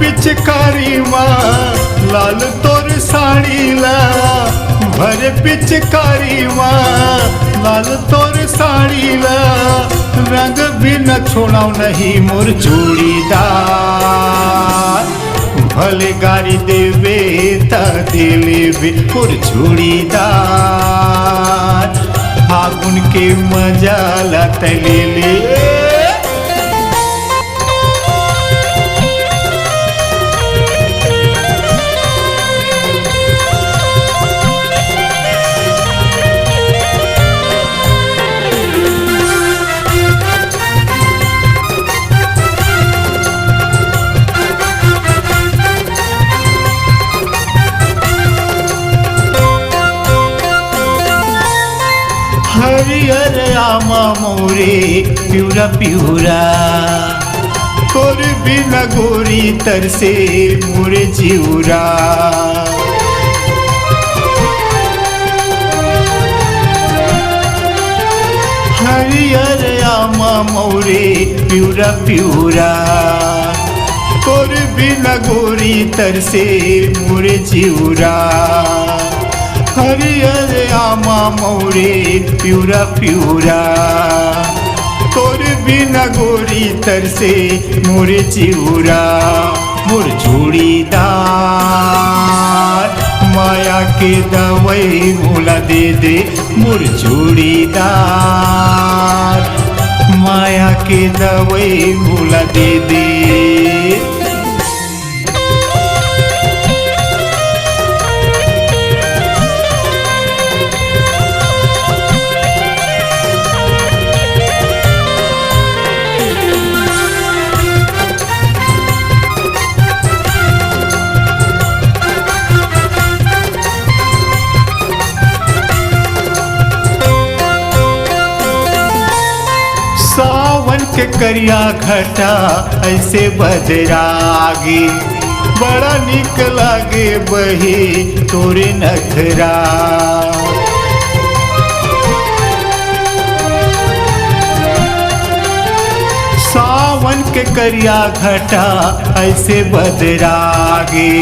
पिचकारी माँ लाल तोर साड़ी ला, भर पिचकारी माँ लाल तोर साड़ी ला, रंग भी न छोड़ाऊ नहीं मोर जोड़ीदार। भले गाड़ी देवे ता दिले भी मोर जोड़ीदार, फागुन के मजा लात ले ले। हरियर आमा मोरे प्यूरा प्यूरा, तोर बिना गोरी तरसे मोरे जिउरा। हरियर आमा मोरे प्यूरा प्यूरा, तोर बिना गोरी तरसे मोरे जिउरा। हरियर आमा मोरे प्यूरा प्यूरा, तोर बिना गोरी तरसे मोरे चिउरा। मोर जोड़ीदार माया के दवाई मोला दे दे, मोर जोड़ीदार माया के दवाई मोला दे दे। सावन के करिया घटा ऐसे बदरागे, बड़ा निक लागे बहे तोरे नखरा। सावन के करिया घटा ऐसे बदरागे,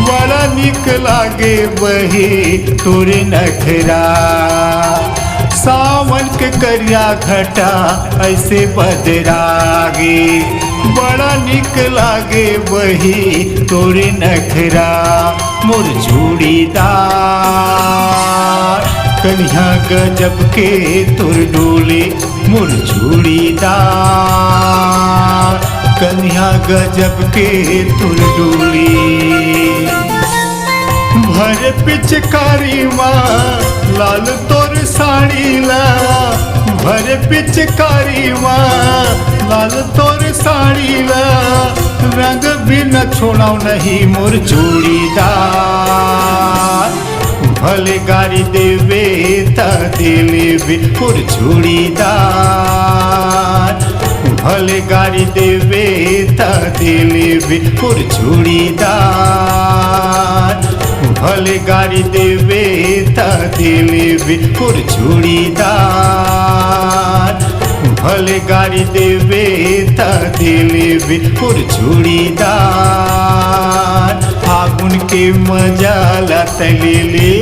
बड़ा निक लागे बहे तोरे नखरा। सावन के करिया घटा ऐसे बदरागे, बड़ा निक लागे बही तोरे नखरा। मोर जोड़ीदार कन्हा गजब के तोर डोले, मोर जोड़ीदार कन्हा गजब के तोर डोले। भर पिचकारी माँ लाल तोर साड़ी ला, भर पिचकारी माँ लाल तोर साड़ी ला, रंग भी न छोड़ाऊ नहीं मोर जोड़ीदार। भले गाड़ी देवे ता दिले भी मोर जोड़ीदार। भले गाड़ी देवे ता दिले भी मोर जोड़ीदार। भले गाड़ी देवे ता दिले भी मोर जोड़ीदार। भले गाड़ी देवे ता दिले भी मोर जोड़ीदार, फागुन के मजा लात ले ले।